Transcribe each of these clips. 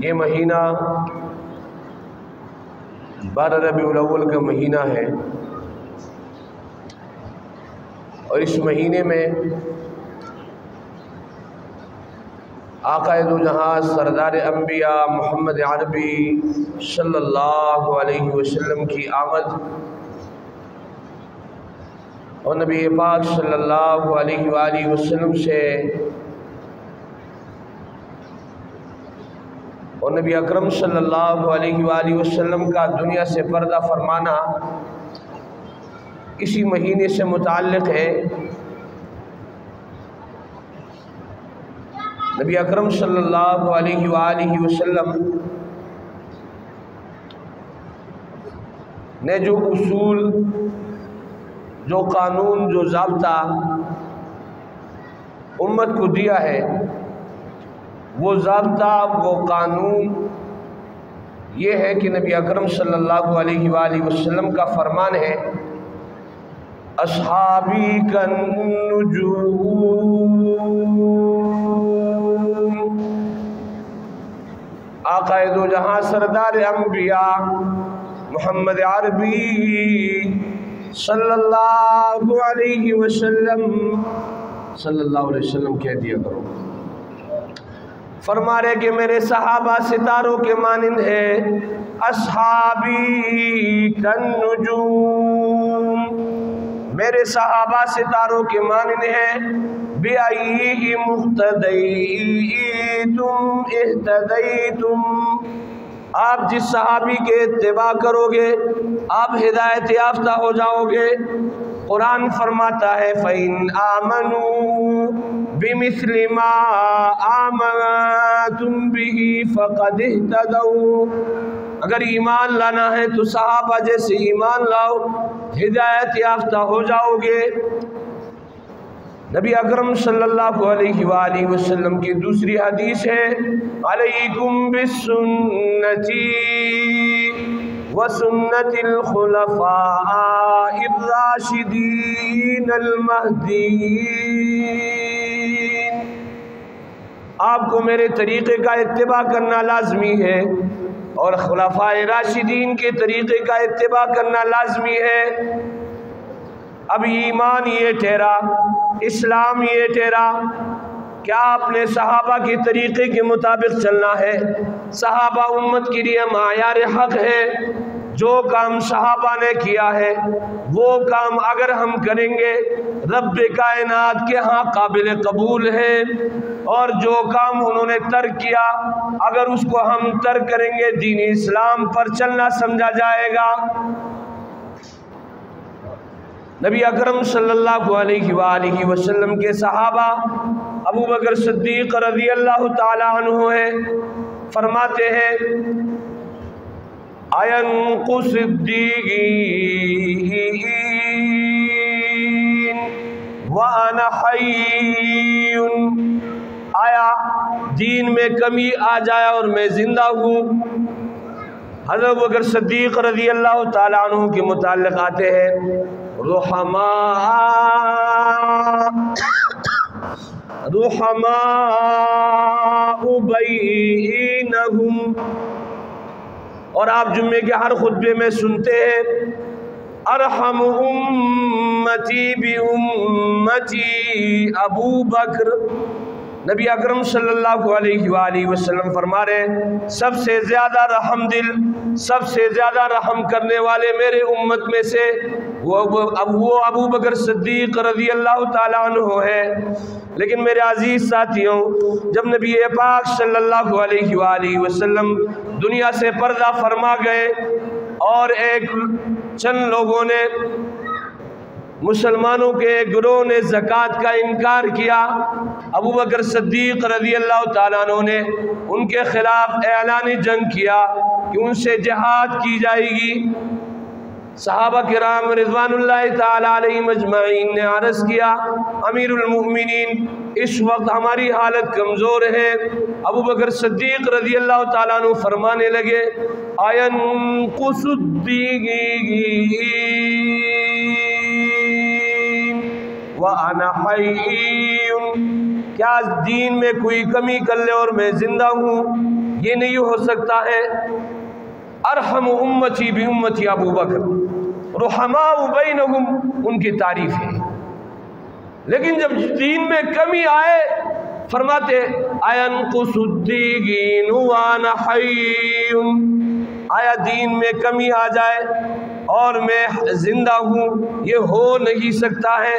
یہ مہینہ 12 ربیع الاول کا مہینہ ہے، اور اس مہینے میں آقا دو جہاں سردار انبیاء محمد عربی صلی اللہ علیہ وسلم کی آمد اور نبی پاک صلی اللہ علیہ وآلہ وسلم سے اور نبی اکرم صلی اللہ علیہ وآلہ وسلم کا دنیا سے پردہ فرمانا اسی مہینے سے متعلق ہے۔ نبی اکرم صلی اللہ علیہ وآلہ وسلم نے جو اصول، جو قانون، جو ضابطہ امت کو دیا ہے، وہ ضابطہ، وہ قانون یہ ہے کہ نبی اکرم صلی اللہ علیہ وآلہ وسلم کا فرمان ہے، اصحابی کالنجوم، آقا دو جہاں سردار انبیاء محمد عربی صلی اللہ علیہ وسلم کہہ دیا کرو، فرما رہے کہ میرے صحابہ ستاروں کے مانند ہے، اصحابی کالنجوم، میرے صحابہ ستاروں کے مانند ہیں، بِأَيِّهِمْ اقْتَدَيْتُمْ اهْتَدَيْتُمْ، آپ جس صحابی کے اتباع کرو گے آپ ہدایت یافتہ ہو جاؤ گے۔ قرآن فرماتا ہے فَإِنْ آمَنُوا بِمِثْلِ مَا آمَنْتُمْ بِهِ فَقَدِ اهْتَدَوْا، اگر ایمان لانا ہے تو صحابہ جیسے ایمان لاؤ، ہدایت یافتہ ہو جاؤ گے۔ نبی اکرم صلی اللہ علیہ وآلہ وسلم کی دوسری حدیث ہے، علیکم بسنتی وسنت الخلفاء الراشدین المہدیین، آپ کو میرے طریقے کا اتباع کرنا لازمی ہے اور خلفاء راشدین کے طریقے کا اتباع کرنا لازمی ہے۔ اب ایمان یہ ٹھہرا، اسلام یہ ٹھہرا، کیا آپ نے صحابہ کے طریقے کے مطابق چلنا ہے۔ صحابہ امت کے لیے معیار حق ہے، جو کام صحابہ نے کیا ہے وہ کام اگر ہم کریں گے رب کائنات کے ہاں قابل قبول ہے، اور جو کام انہوں نے ترک کیا اگر اس کو ہم ترک کریں گے دین اسلام پر چلنا سمجھا جائے گا۔ نبی اکرم صلی اللہ علیہ وآلہ وسلم کے صحابہ ابو بکر صدیق رضی اللہ تعالی عنہ ہیں، فرماتے ہیں اَيَنْقُصِ الدِّينَ وَأَنَا حَيٌّ، آیا دین میں کمی آ جائے اور میں زندہ ہوں۔ حضرت ابو بکر صدیق رضی اللہ تعالی عنہ کے متعلق آتے ہیں رحماء بینہم، اور آپ جمعے کے ہر خطبے میں سنتے ہیں ارحم امتی بامتی ابو بکر، نبی اکرم صلی اللہ علیہ وآلہ وسلم فرما رہے ہیں سب سے زیادہ رحم دل، سب سے زیادہ رحم کرنے والے میرے امت میں سے وہ ابو بکر صدیق رضی اللہ تعالیٰ عنہ ہے۔ لیکن میرے عزیز ساتھیوں، جب نبی پاک صلی اللہ علیہ وآلہ وسلم دنیا سے پردہ فرما گئے اور ایک چند لوگوں نے، مسلمانوں کے گروہ نے زکوٰۃ کا انکار کیا، ابو بکر صدیق رضی اللہ تعالیٰ عنہ نے ان کے خلاف اعلان جنگ کیا کہ ان سے جہاد کی جائے گی۔ صحابہ کرام رضوان اللہ تعالیٰ علیہم اجمعین نے عرض کیا امیر المؤمنین اس وقت ہماری حالت کمزور ہے۔ ابو بکر صدیق رضی اللہ تعالیٰ عنہ فرمانے لگے اَيَنْقُصُ الدِّينَ وَأَنَا حَيٌّ، کیا دین میں کوئی کمی کر لے اور میں زندہ ہوں؟ یہ نہیں ہو سکتا ہے۔ ارحم امتی بھی امتی ابو بکر، رحماء بینہم ان کی تعریف ہے۔ لیکن جب دین میں کمی آئے فرماتے اَيَنْقُصُ الدِّينُ وَأَنَا حَيٌّ، آیا دین میں کمی آ جائے اور میں زندہ ہوں؟ یہ ہو نہیں سکتا ہے۔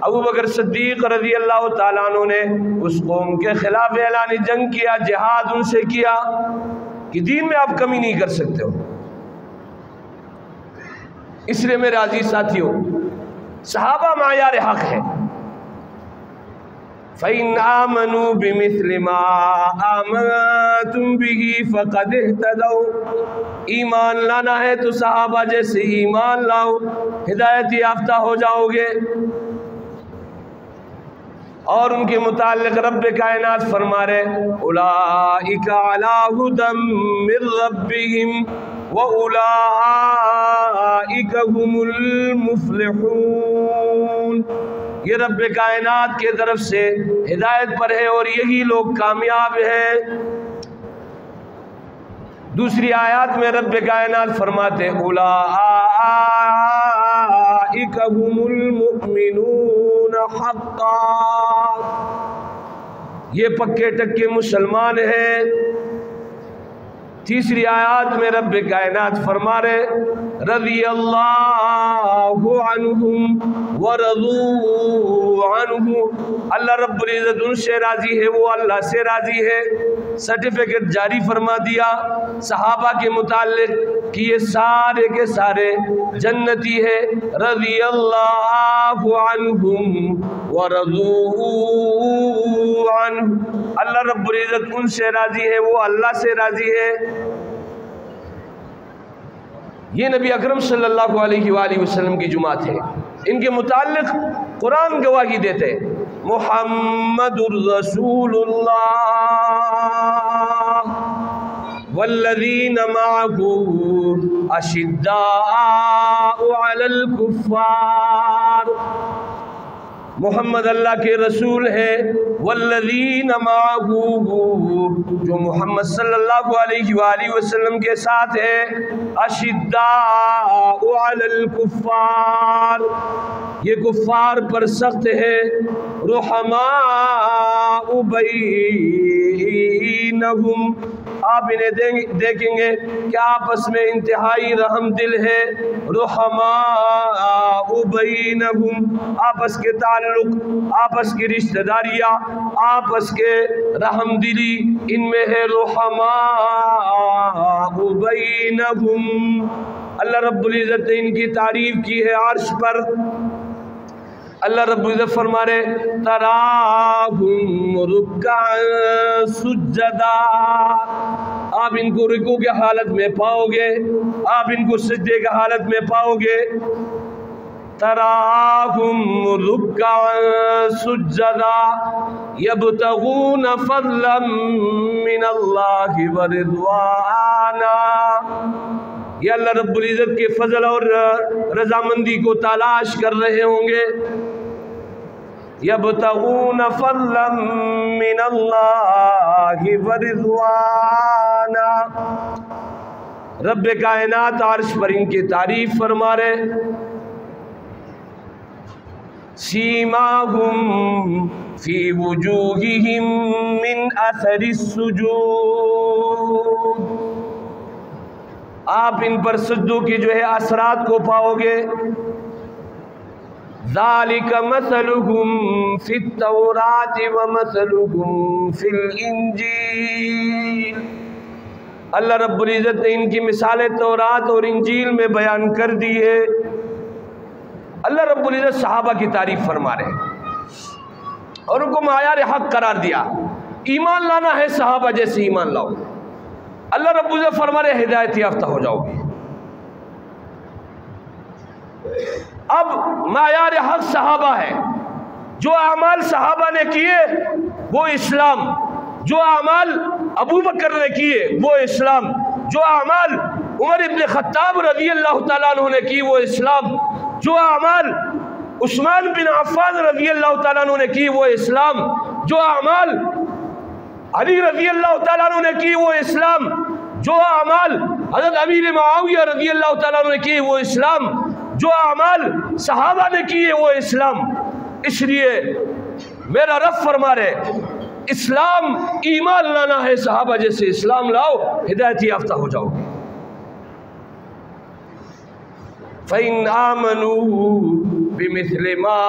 ابو بکر صدیق رضی اللہ تعالیٰ عنہ نے اس قوم کے خلاف اعلان جنگ کیا، جہاد ان سے کیا کہ دین میں آپ کمی نہیں کر سکتے ہو۔ اس لیے میرے عزیز ساتھیوں، صحابہ معیار حق ہے۔ فَإِنْ آمَنُوا بِمِثْلِ مَا آمَنْتُمْ بِهِ فَقَدْ اهْتَدَوْا، ایمان لانا ہے تو صحابہ جیسے ایمان لاؤ، ہدایت یافتہ ہو جاؤ گے۔ اور ان کے متعلق رب کائنات فرما رہے اولئک علی ھدی من ربہم واولئک هم المفلحون، یہ رب کائنات کے طرف سے ہدایت پر ہے اور یہی لوگ کامیاب ہیں۔ دوسری آیات میں رب کائنات فرماتے اولئک هم المؤمنون حقا، یہ پکے ٹکے مسلمان ہیں۔ تیسری آیات میں رب کائنات فرما رہے رضی اللہ عنہم ورضوا عنہ، اللہ رب العزت ان سے راضی ہے، وہ اللہ سے راضی ہے۔ سرٹیفکیٹ جاری فرما دیا صحابہ کے متعلق کہ یہ سارے کے سارے جنتی ہے۔ رضی اللہ عنہم ورضوا عنہ، اللہ رب العزت ان سے راضی ہے، وہ اللہ سے راضی ہے۔ یہ نبی اکرم صلی اللہ علیہ وآلہ وسلم کی جماعت ہے۔ ان کے متعلق قرآن گواہی دیتے محمد الرسول اللہ والذین معہ اشداء علی الکفار، محمد اللہ کے رسول ہے، والذین معہ، جو محمد صلی اللہ علیہ وآلہ وسلم کے ساتھ ہے، اشداء علی الکفار، یہ کفار پر سخت ہے، رحماء بینہم، آپ انہیں دیکھیں گے کہ آپس میں انتہائی رحم دل ہے، رحماء بینہم، آپس کے تعلق، آپس کی رشتہ داریاں، آپس کے رحم دلی ان میں ہے، رحماء بینہم۔ اللہ رب العزت نے ان کی تعریف کی ہے عرش پر۔ اللہ رب العزت فرما رہے تراہم رکعا سجدا، آپ ان کو رکوع کے حالت میں پاؤ گے، آپ ان کو سجدے کے حالت میں پاؤ گے۔ تراہم رکعا سجدا یبتغون فضلا من اللہ ورضوانا، یہ اللہ رب العزت کے فضل اور رضامندی کو تلاش کر رہے ہوں گے۔ یبتغون فضلا من اللہ ورضوانا، رب کائنات عرش پر ان کی تعریف فرما رہے سیماہم فی وجوہہم من اثر السجود، آپ ان پر سجدوں کی جو ہے اثرات کو پاؤ گے۔ ذالک مثلہم فی التوراۃ ومثلہم فی الانجیل، اللہ رب العزت نے ان کی مثالیں تورات اور انجیل میں بیان کر دی ہے۔ اللہ رب العزت صحابہ کی تعریف فرما رہے ہیں اور ان کو معیار حق قرار دیا، ایمان لانا ہے صحابہ جیسے ایمان لاؤ۔ اللہ رب العزت فرما رہے ہدایت یافتہ ہو جاؤ گے۔ اب معیار حق صحابہ ہے، جو اعمال صحابہ نے کیے وہ اسلام، جو اعمال ابو بکر نے کیے وہ اسلام، جو اعمال عمر ابن خطاب رضی اللہ تعالیٰ عنہ نے کی وہ اسلام، جو اعمال عثمان بن عفان رضی اللہ تعالیٰ عنہ نے کی وہ اسلام، جو اعمال علی رضی اللہ تعالیٰ عنہ نے کی وہ اسلام، جو اعمال حضرت امیر معاویہ رضی اللہ تعالیٰ عنہ نے کی وہ اسلام، جو اعمال صحابہ نے کیے وہ اسلام۔ اس لیے میرا رب فرما رہے اسلام ایمان لانا ہے، صحابہ جیسے اسلام لاؤ ہدایت یافتہ ہو جاؤ گے۔ فَإِنْ آمَنُوا بِمِثْلِ مَا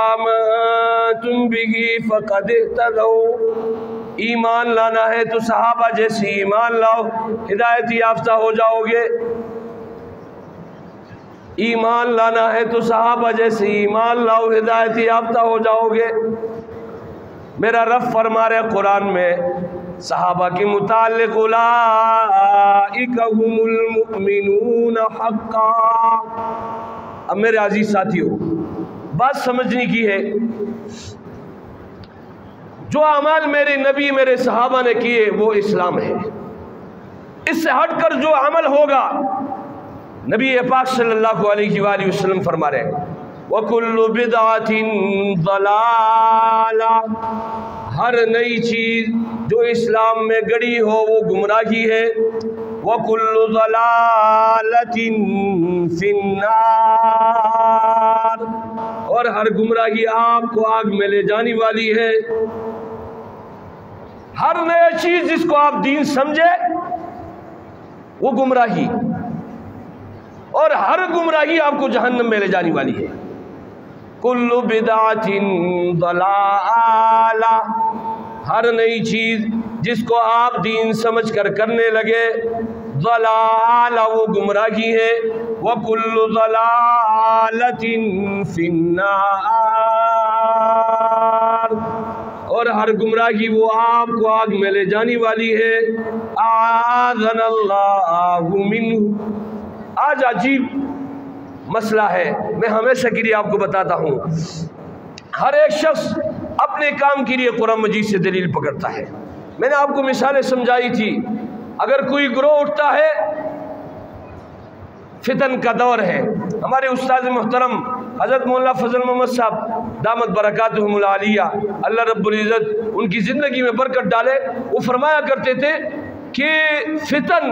آمَنْتُمْ بِهِ فَقَدْ اهْتَدَوْا، ایمان لانا ہے تو صحابہ جیسی ایمان لاؤ ہدایت یافتہ ہو جاؤ گے۔ ایمان لانا ہے تو صحابہ جیسی ایمان لاؤ ہدایت یافتہ ہو جاؤ گے۔ میرا رب فرما رہے قرآن میں صحابہ کے متعلق اولئک هم المؤمنون حقا۔ اب میرے عزیز ساتھیو بات سمجھنے کی ہے، جو اعمال میرے نبی میرے صحابہ نے کیے وہ اسلام ہے۔ اس سے ہٹ کر جو عمل ہوگا، نبی پاک صلی اللہ علیہ وآلہ وسلم فرما رہے ہیں وَكُلُّ بِدْعَةٍ ضَلَالَةٍ، ہر نئی چیز جو اسلام میں گڑی ہو وہ گمراہی ہے۔ وَكُلُّ ضَلَالَةٍ فِي النَّارِ، اور ہر گمراہی آپ کو آگ میں لے جانے والی ہے۔ ہر نئی چیز جس کو آپ دین سمجھے وہ گمراہی، اور ہر گمراہی آپ کو جہنم میں لے جانے والی ہے۔ کل بدعت ضلالہ، ہر نئی چیز جس کو آپ دین سمجھ کر کرنے لگے ضلالہ وہ گمراہی ہے۔ وکل ضلالۃ فی النار، اور ہر گمراہی وہ آپ کو آگ میں لے جانے والی ہے۔ اعاذنا اللہ منہ۔ آج عجیب مسئلہ ہے، میں ہمیشہ کے لیے آپ کو بتاتا ہوں، ہر ایک شخص اپنے کام کے لیے قرآن مجید سے دلیل پکڑتا ہے۔ میں نے آپ کو مثالیں سمجھائی تھی، اگر کوئی گروہ اٹھتا ہے، فتن کا دور ہے، ہمارے استاد محترم حضرت مولانا فضل محمد صاحب دامت برکاتہم العالیہ، اللہ رب العزت ان کی زندگی میں برکت ڈالے، وہ فرمایا کرتے تھے کہ فتن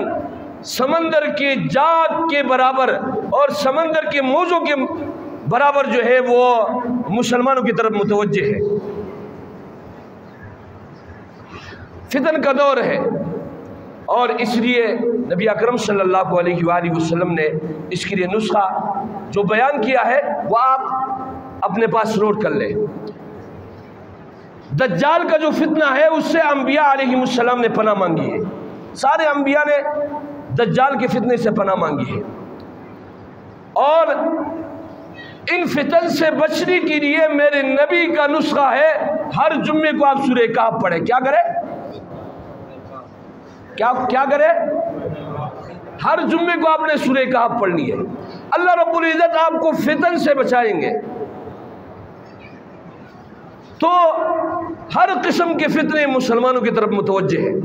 سمندر کے جاگ کے برابر اور سمندر کے موجوں کے برابر جو ہے وہ مسلمانوں کی طرف متوجہ ہے۔ فتن کا دور ہے، اور اس لیے نبی اکرم صلی اللہ علیہ وآلہ وسلم نے اس کے لیے نسخہ جو بیان کیا ہے وہ آپ اپنے پاس نوٹ کر لیں۔ دجال کا جو فتنہ ہے اس سے انبیاء علیہ السلام نے پناہ مانگی ہے، سارے انبیاء نے دجال کے فتنے سے پناہ مانگی ہے، اور ان فتن سے بچنے کے لیے میرے نبی کا نسخہ ہے ہر جمعے کو آپ سورہ کہف پڑھیں۔ کیا کریں؟ کیا کریں؟ ہر جمعے کو آپ نے سورہ کہف پڑھنی ہے، اللہ رب العزت آپ کو فتن سے بچائیں گے۔ تو ہر قسم کے فتنے مسلمانوں کی طرف متوجہ ہیں،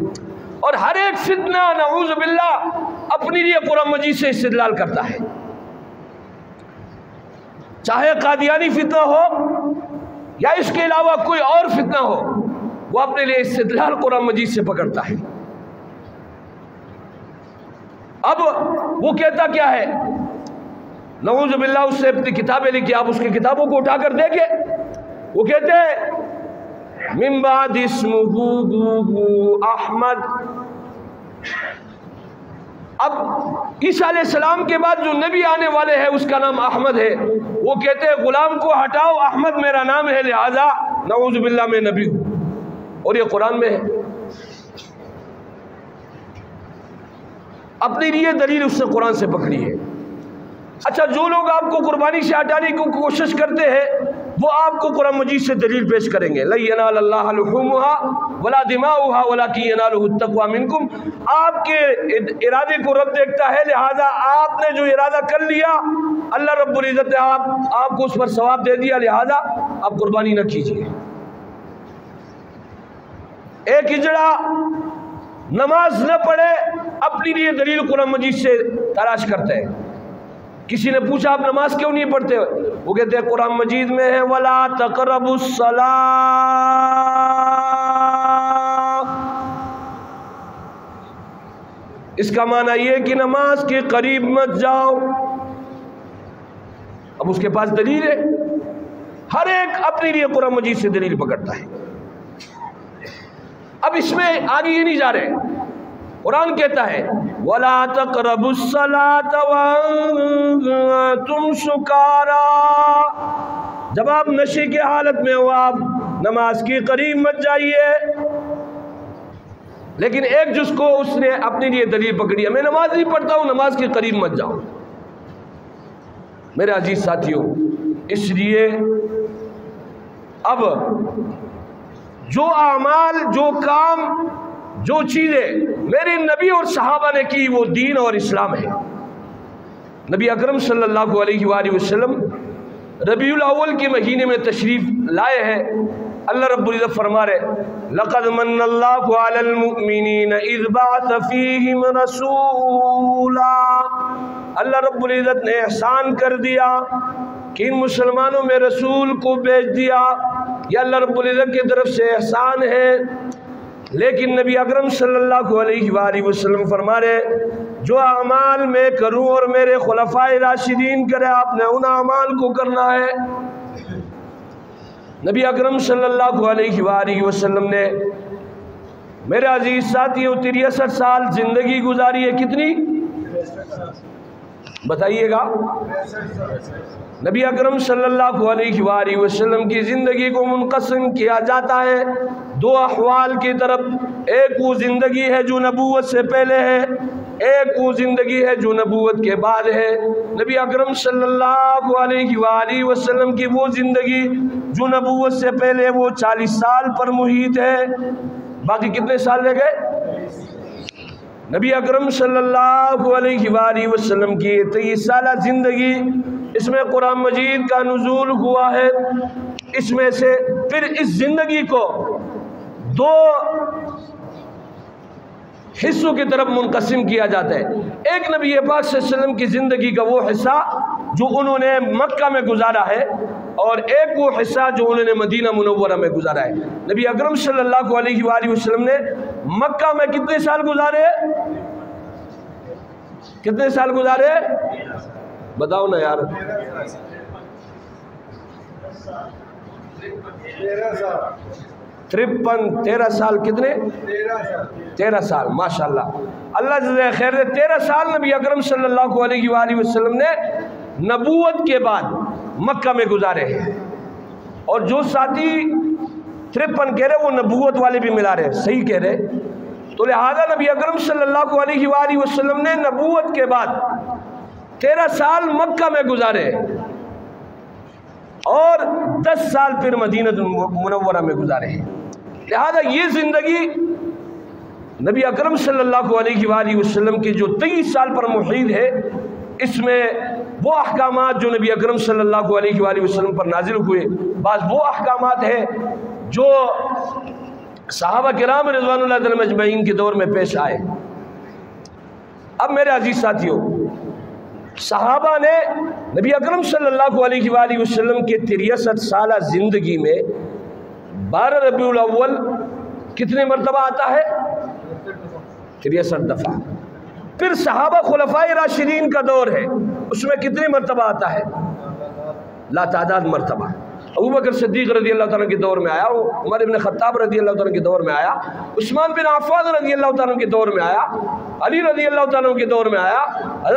اور ہر ایک فتنہ نعوذ باللہ اپنے لیے قرآن مجید سے استدلال کرتا ہے، چاہے قادیانی فتنہ ہو یا اس کے علاوہ کوئی اور فتنہ ہو، وہ اپنے لیے استدلال قرآن مجید سے پکڑتا ہے۔ اب وہ کہتا کیا ہے؟ نعوذ باللہ اس سے اپنی کتابیں لکھی، آپ اس کی کتابوں کو اٹھا کر دیکھیں، وہ کہتے ہیں من بعد اسمہ احمد۔ اب عیسیٰ علیہ السلام کے بعد جو نبی آنے والے ہیں اس کا نام احمد ہے، وہ کہتے ہیں غلام کو ہٹاؤ، احمد میرا نام ہے، لہذا نعوذ باللہ میں نبی ہوں، اور یہ قرآن میں ہے۔ اپنے لیے دلیل اس نے قرآن سے پکڑی ہے۔ اچھا، جو لوگ آپ کو قربانی سے ہٹانے کی کوشش کرتے ہیں وہ آپ کو قرآن مجید سے دلیل پیش کریں گے، لَن يَنَالَ اللَّهَ لُحُومُهَا وَلَا دِمَاؤُهَا وَلَكِنْ يَنَالُهُ التَّقْوَىٰ مِنْكُمْ۔ آپ کے ارادے کو رب دیکھتا ہے، لہذا آپ نے جو ارادہ کر لیا اللہ رب العزت نے آپ کو اس پر ثواب دے دیا، لہذا آپ قربانی نہ کیجیے۔ ایک ہجڑا نماز نہ پڑھے اپنی لیے دلیل قرآن مجید سے تلاش کرتے ہیں۔ کسی نے پوچھا آپ نماز کیوں نہیں پڑھتے؟ وہ کہتے ہیں قرآن مجید میں ہے وَلَا تَقْرَبُوا الصَّلَاةَ اس کا معنی یہ کہ نماز کے قریب مت جاؤ۔ اب اس کے پاس دلیل ہے، ہر ایک اپنے لیے قرآن مجید سے دلیل پکڑتا ہے۔ اب اس میں آگے یہ نہیں جا رہے، قرآن کہتا ہے وَلَا تَقْرَبُوا الصَّلَاةَ وَأَنْتُمْ سُكَارَىٰ، جب آپ نشے کی حالت میں ہو آپ نماز کے قریب مت جائیے۔ لیکن ایک جس کو اس نے اپنے لیے دلیل پکڑی ہے، میں نماز نہیں پڑھتا ہوں، نماز کے قریب مت جاؤ۔ میرے عزیز ساتھیوں، اس لیے اب جو اعمال، جو کام، جو چیزیں میرے نبی اور صحابہ نے کی وہ دین اور اسلام ہے۔ نبی اکرم صلی اللہ علیہ وآلہ وسلم ربیع الاول کے مہینے میں تشریف لائے ہیں۔ اللہ رب العزت فرما رہے لَقَدْ مَنَّ اللَّهُ عَلَى الْمُؤْمِنِينَ إِذْ بَعَثَ فِيهِمْ رَسُولًا، اللہ رب العزت نے احسان کر دیا کہ ان مسلمانوں میں رسول کو بھیج دیا، یہ اللہ رب العزت کی طرف سے احسان ہے۔ لیکن نبی اکرم صلی اللہ علیہ وآلہ وسلم فرما رہے جو اعمال میں کروں اور میرے خلفائے راشدین کرے آپ نے ان اعمال کو کرنا ہے۔ نبی اکرم صلی اللہ علیہ وآلہ وسلم نے میرے عزیز ساتھیوں 63 سال زندگی گزاری ہے، کتنی بتائیے گا؟ نبی اکرم صلی اللہ علیہ وآلہ وسلم کی زندگی کو منقسم کیا جاتا ہے دو احوال کی طرف، ایک وہ زندگی ہے جو نبوت سے پہلے ہے، ایک وہ زندگی ہے جو نبوت کے بعد ہے۔ نبی اکرم صلی اللہ علیہ وآلہ وسلم کی وہ زندگی جو نبوت سے پہلے وہ 40 سال پر محیط ہے، باقی کتنے سال رہ گئے؟ نبی اکرم صلی اللہ علیہ وآلہ وسلم کی 23 سالہ زندگی، اس میں قرآن مجید کا نزول ہوا ہے۔ اس میں سے پھر اس زندگی کو دو حصوں کی طرف منقسم کیا جاتا ہے، ایک نبی پاک صلی اللہ علیہ وسلم کی زندگی کا وہ حصہ جو انہوں نے مکہ میں گزارا ہے، اور ایک وہ حصہ جو انہوں نے مدینہ منورہ میں گزارا ہے۔ نبی اکرم صلی اللہ علیہ وآلہ وسلم نے مکہ میں کتنے سال گزارے؟ کتنے سال گزارے؟ بتاؤ نا یار، 13 سال کتنے؟ 13 سال، ماشاءاللہ اللہ جزائے خیر دے۔ 13 سال نبی اکرم صلی اللہ علیہ وآلہ وسلم نے نبوت کے بعد مکہ میں گزارے ہیں، اور جو ساتھی 53 کہہ رہے وہ نبوت والے بھی ملا رہے، صحیح کہہ رہے۔ تو لہذا نبی اکرم صلی اللہ علیہ وآلہ وسلم نے نبوت کے بعد 13 سال مکہ میں گزارے اور 10 سال پھر مدینہ منورہ میں گزارے ہیں۔ لہذا یہ زندگی نبی اکرم صلی اللہ علیہ وآلہ وسلم کی جو 23 سال پر محیط ہے، اس میں وہ احکامات جو نبی اکرم صلی اللہ علیہ وآلہ وسلم پر نازل ہوئے، بعض وہ احکامات ہیں جو صحابہ کرام رضوان اللہ علیہم اجمعین کے دور میں پیش آئے۔ اب میرے عزیز ساتھیوں، صحابہ نے نبی اکرم صلی اللہ علیہ وآلہ وسلم کے 63 سالہ زندگی میں 12 ربیع الاول کتنے مرتبہ آتا ہے؟ 63 دفعہ۔ پھر صحابہ خلفائے راشدین کا دور ہے، اس میں کتنے مرتبہ آتا ہے؟ لا تعداد مرتبہ۔ ابو بکر صدیق رضی اللہ تعالیٰ کے دور میں آیا، عمر ابن خطاب رضی اللہ تعالیٰ کے دور میں آیا، عثمان بن عفان رضی اللہ تعالیٰ کے دور میں آیا، علی رضی اللہ تعالیٰ کے دور میں آیا،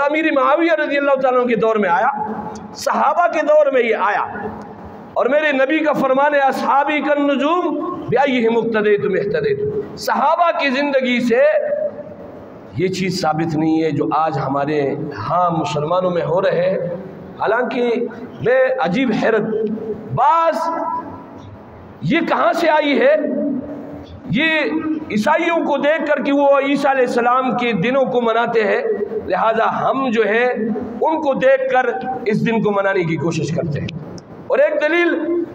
امیر معاویہ رضی اللہ تعالیٰ کے دور میں آیا، صحابہ کے دور میں یہ آیا۔ اور میرے نبی کا فرمان ہے اصحابی کالنجوم بأیہم اقتدیتم اہتدیتم۔ صحابہ کی زندگی سے یہ چیز ثابت نہیں ہے جو آج ہمارے ہاں مسلمانوں میں ہو رہے ہیں۔ حالانکہ میں عجیب حیرت، بعض یہ کہاں سے آئی ہے؟ یہ عیسائیوں کو دیکھ کر کہ وہ عیسیٰ علیہ السلام کے دنوں کو مناتے ہیں، لہذا ہم جو ہے ان کو دیکھ کر اس دن کو منانے کی کوشش کرتے ہیں۔ اور ایک دلیل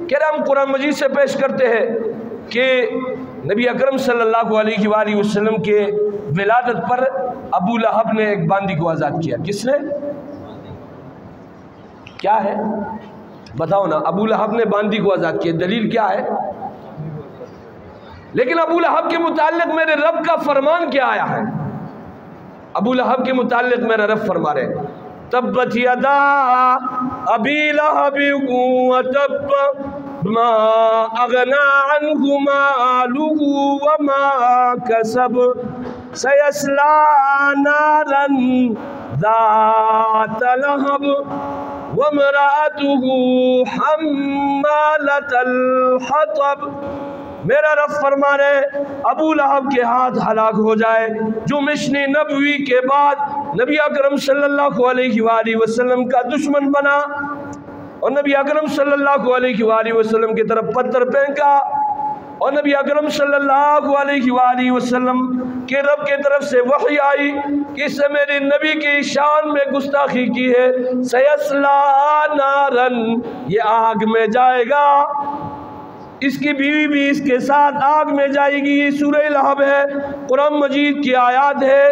کہ ہم قرآن مجید سے پیش کرتے ہیں کہ نبی اکرم صلی اللہ علیہ وآلہ وسلم کے ولادت پر ابو لہب نے ایک باندی کو آزاد کیا۔ کس نے؟ کیا ہے بتاؤ نا؟ ابو لہب نے باندی کو آزاد کیا، دلیل کیا ہے؟ لیکن ابو لہب کے متعلق میرے رب کا فرمان کیا آیا ہے؟ ابو لہب کے متعلق میرا رب فرما رہے ہیں تبت یدا ابی لہب وتب ما اغنا عنہ مالہ وما کسب سیصلی نارا ذات لہب وامرأته حمالۃ الحطب۔ میرا رب فرما رہے ابو لہب کے ہاتھ ہلاک ہو جائے جو مشن نبوی کے بعد نبی اکرم صلی اللہ علیہ وآلہ وسلم کا دشمن بنا اور نبی اکرم صلی اللہ علیہ وآلہ وسلم کی طرف پتھر پھینکا اور نبی اکرم صلی اللہ علیہ وآلہ وسلم کے رب کی طرف سے وحی آئی کہ اس نے میرے نبی کی شان میں گستاخی کی ہے، سیصلی نارن، یہ آگ میں جائے گا، اس کی بیوی بھی اس کے ساتھ آگ میں جائے گی۔ یہ سورہ لہب ہے، قرآن مجید کی آیات ہے۔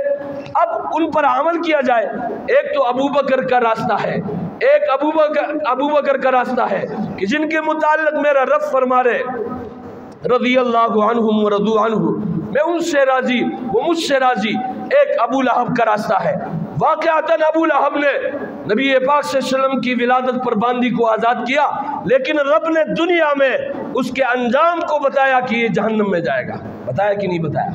اب ان پر عمل کیا جائے۔ ایک تو ابو بکر کا راستہ ہے، ایک ابو بکر کا راستہ ہے کہ جن کے متعلق میرا رب فرما رہے رضی اللہ عنہم ورضوا عنہ، میں ان سے راضی وہ مجھ سے راضی۔ ایک ابو لہب کا راستہ ہے۔ واقعتاً ابو لہب نے نبی پاک صلی اللہ علیہ وسلم کی ولادت پر باندی کو آزاد کیا، لیکن رب نے دنیا میں اس کے انجام کو بتایا کہ یہ جہنم میں جائے گا۔ بتایا کہ نہیں بتایا؟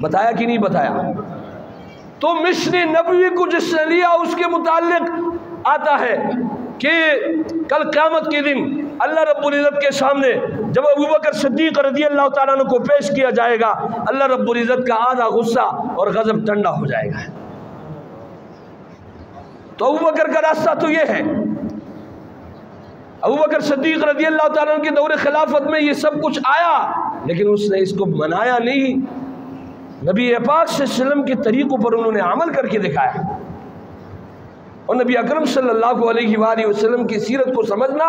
بتایا کہ نہیں بتایا؟ تو مشن نبوی کو جس نے لیا اس کے متعلق آتا ہے کہ کل قیامت کے دن اللہ رب العزت کے سامنے جب ابو بکر صدیق رضی اللہ تعالیٰ عنہ کو پیش کیا جائے گا، اللہ رب العزت کا آدھا غصہ اور غضب ٹھنڈا ہو جائے گا۔ تو ابو بکر کا راستہ تو یہ ہے۔ ابو بکر صدیق رضی اللہ تعالیٰ عنہ کے دور خلافت میں یہ سب کچھ آیا، لیکن اس نے اس کو منایا نہیں، نبی پاک صلی اللہ علیہ وسلم کے طریقوں پر انہوں نے عمل کر کے دکھایا۔ اور نبی اکرم صلی اللہ علیہ وآلہ وسلم کی سیرت کو سمجھنا،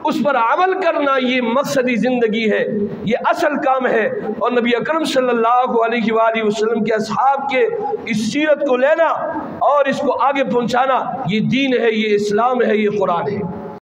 اس پر عمل کرنا، یہ مقصدی زندگی ہے، یہ اصل کام ہے۔ اور نبی اکرم صلی اللہ علیہ وآلہ وسلم کے اصحاب کے اس سیرت کو لینا اور اس کو آگے پہنچانا، یہ دین ہے، یہ اسلام ہے، یہ قرآن ہے۔